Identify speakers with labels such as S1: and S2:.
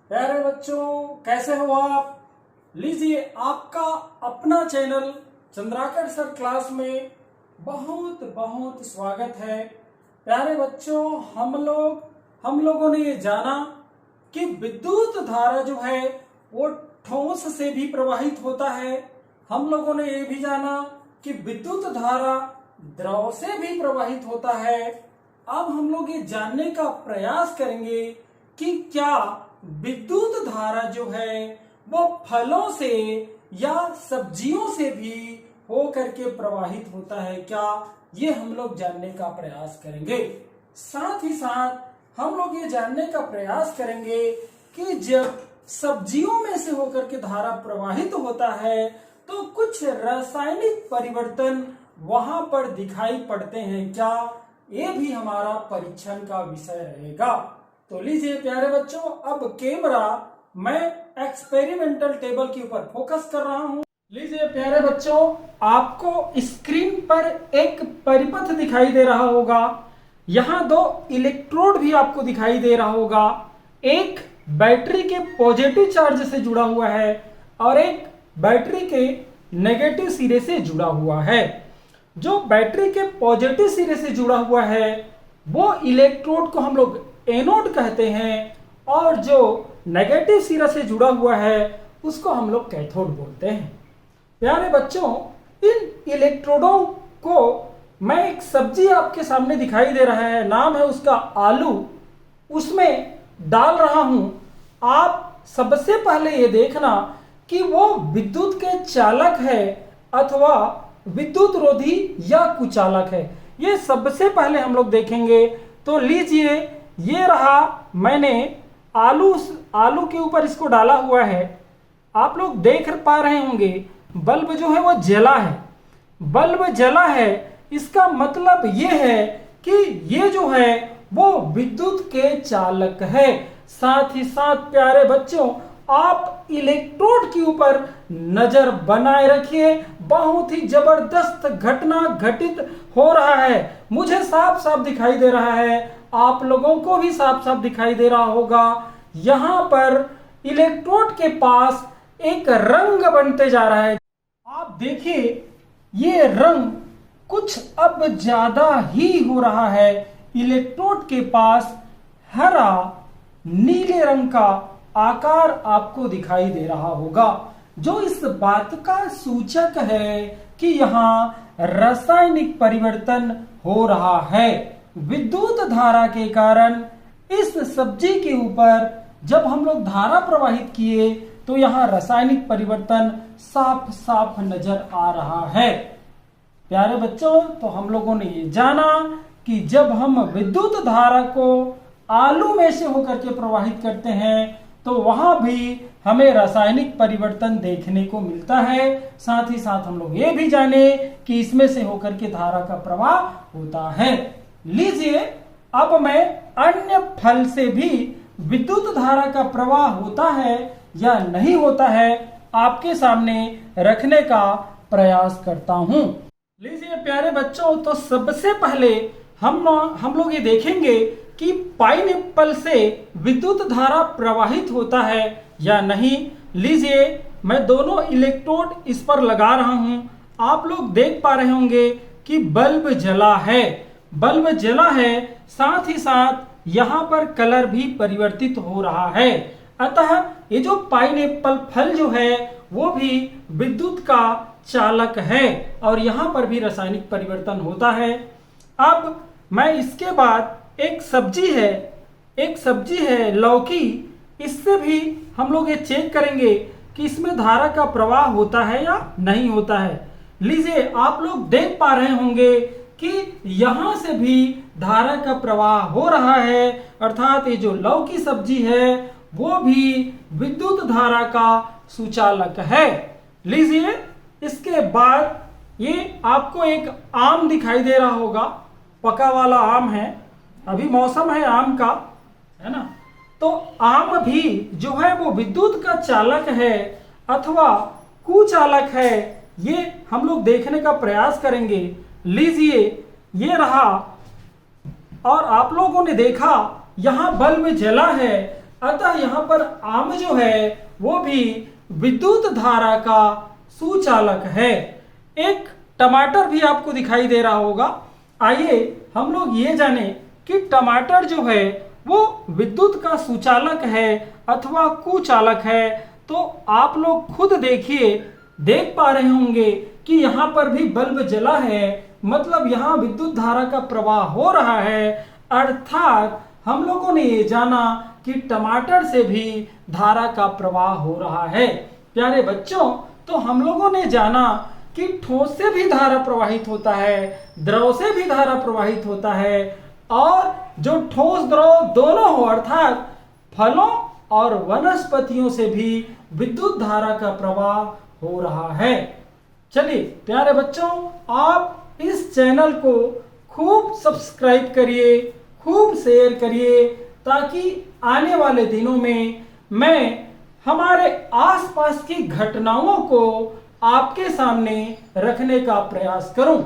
S1: प्यारे बच्चों, कैसे हो आप? लीजिए, आपका अपना चैनल चंद्राकर सर क्लास में बहुत बहुत स्वागत है। प्यारे बच्चों, हम लोगों ने ये जाना कि विद्युत धारा जो है वो ठोस से भी प्रवाहित होता है। हम लोगों ने ये भी जाना कि विद्युत धारा द्रव से भी प्रवाहित होता है। अब हम लोग ये जानने का प्रयास करेंगे कि क्या विद्युत धारा जो है वो फलों से या सब्जियों से भी हो करके प्रवाहित होता है क्या, ये हम लोग जानने का प्रयास करेंगे। साथ ही साथ हम लोग ये जानने का प्रयास करेंगे कि जब सब्जियों में से होकर के धारा प्रवाहित होता है तो कुछ रासायनिक परिवर्तन वहां पर दिखाई पड़ते हैं क्या, ये भी हमारा परीक्षण का विषय रहेगा। तो लीजिए प्यारे बच्चों, अब कैमरा मैं एक्सपेरिमेंटल टेबल के ऊपर फोकस कर रहा हूं। लीजिए प्यारे बच्चों, आपको स्क्रीन पर एक परिपथ दिखाई दे रहा होगा। यहां दो इलेक्ट्रोड भी आपको दिखाई दे रहा होगा। एक बैटरी के पॉजिटिव चार्ज से जुड़ा हुआ है और एक बैटरी के नेगेटिव सिरे से जुड़ा हुआ है। जो बैटरी के पॉजिटिव सिरे से जुड़ा हुआ है वो इलेक्ट्रोड को हम लोग एनोड कहते हैं और जो नेगेटिव सिरा से जुड़ा हुआ है उसको हम लोग कैथोड बोलते हैं। प्यारे बच्चों, इन इलेक्ट्रोडों को मैं एक सब्जी आपके सामने दिखाई दे रहा है, नाम है उसका आलू, उसमें डाल रहा हूं। आप सबसे पहले ये देखना कि वो विद्युत के चालक है अथवा विद्युत रोधी या कुचालक है, ये सबसे पहले हम लोग देखेंगे। तो लीजिए, ये रहा, मैंने आलू के ऊपर इसको डाला हुआ है। आप लोग देख पा रहे होंगे बल्ब जो है वो जला है। बल्ब जला है, इसका मतलब ये है कि ये जो है वो विद्युत के चालक है। साथ ही साथ प्यारे बच्चों, आप इलेक्ट्रोड के ऊपर नजर बनाए रखिए। बहुत ही जबरदस्त घटना घटित हो रहा है। मुझे साफ साफ दिखाई दे रहा है, आप लोगों को भी साफ साफ दिखाई दे रहा होगा। यहां पर इलेक्ट्रोड के पास एक रंग बनते जा रहा है। आप देखिए, ये रंग कुछ अब ज्यादा ही हो रहा है। इलेक्ट्रोड के पास हरा नीले रंग का आकार आपको दिखाई दे रहा होगा, जो इस बात का सूचक है कि यहां रासायनिक परिवर्तन हो रहा है। विद्युत धारा के कारण इस सब्जी के ऊपर जब हम लोग धारा प्रवाहित किए तो यहां रासायनिक परिवर्तन साफ साफ नजर आ रहा है। प्यारे बच्चों, तो हम लोगों ने ये जाना कि जब हम विद्युत धारा को आलू में से होकर के प्रवाहित करते हैं तो वहां भी हमें रासायनिक परिवर्तन देखने को मिलता है। साथ ही साथ हम लोग ये भी जाने कि इसमें से होकर के धारा का प्रवाह होता है। लीजिए, अब मैं अन्य फल से भी विद्युत धारा का प्रवाह होता है या नहीं होता है आपके सामने रखने का प्रयास करता हूं। लीजिए प्यारे बच्चों, तो सबसे पहले हम लोग ये देखेंगे कि पाइनएप्पल से विद्युत धारा प्रवाहित होता है या नहीं। लीजिए, मैं दोनों इलेक्ट्रोड इस पर लगा रहा हूं। आप लोग देख पा रहे होंगे कि बल्ब जला है। बल्ब जला है, साथ ही साथ यहां पर कलर भी परिवर्तित हो रहा है। अतः ये जो पाइनएप्पल फल जो है वो भी विद्युत का चालक है और यहां पर भी रासायनिक परिवर्तन होता है। अब मैं इसके बाद एक सब्जी है लौकी, इससे भी हम लोग ये चेक करेंगे कि इसमें धारा का प्रवाह होता है या नहीं होता है। लीजिए, आप लोग देख पा रहे होंगे कि यहां से भी धारा का प्रवाह हो रहा है, अर्थात ये जो लौकी सब्जी है वो भी विद्युत धारा का सुचालक है। लीजिए, इसके बाद ये आपको एक आम दिखाई दे रहा होगा, पका वाला आम है, अभी मौसम है आम का, है ना। तो आम भी जो है वो विद्युत का चालक है अथवा कुचालक है, ये हम लोग देखने का प्रयास करेंगे। लीजिए, ये रहा, और आप लोगों ने देखा यहां बल्ब जला है, अतः यहाँ पर आम जो है वो भी विद्युत धारा का सुचालक है। एक टमाटर भी आपको दिखाई दे रहा होगा। आइए हम लोग ये जाने कि टमाटर जो है वो विद्युत का सुचालक है अथवा कुचालक है। तो आप लोग खुद देखिए, देख पा रहे होंगे कि यहाँ पर भी बल्ब जला है, मतलब यहाँ विद्युत धारा का प्रवाह हो रहा है। अर्थात हम लोगों ने ये जाना कि टमाटर से भी धारा का प्रवाह हो रहा है। प्यारे बच्चों, तो हम लोगों ने जाना कि ठोस से भी धारा प्रवाहित होता है, द्रव से भी धारा प्रवाहित होता है, और जो ठोस द्रव दोनों हो अर्थात फलों और वनस्पतियों से भी विद्युत धारा का प्रवाह हो रहा है। चलिए प्यारे बच्चों, आप इस चैनल को खूब सब्सक्राइब करिए, खूब शेयर करिए, ताकि आने वाले दिनों में मैं हमारे आसपास की घटनाओं को आपके सामने रखने का प्रयास करूं।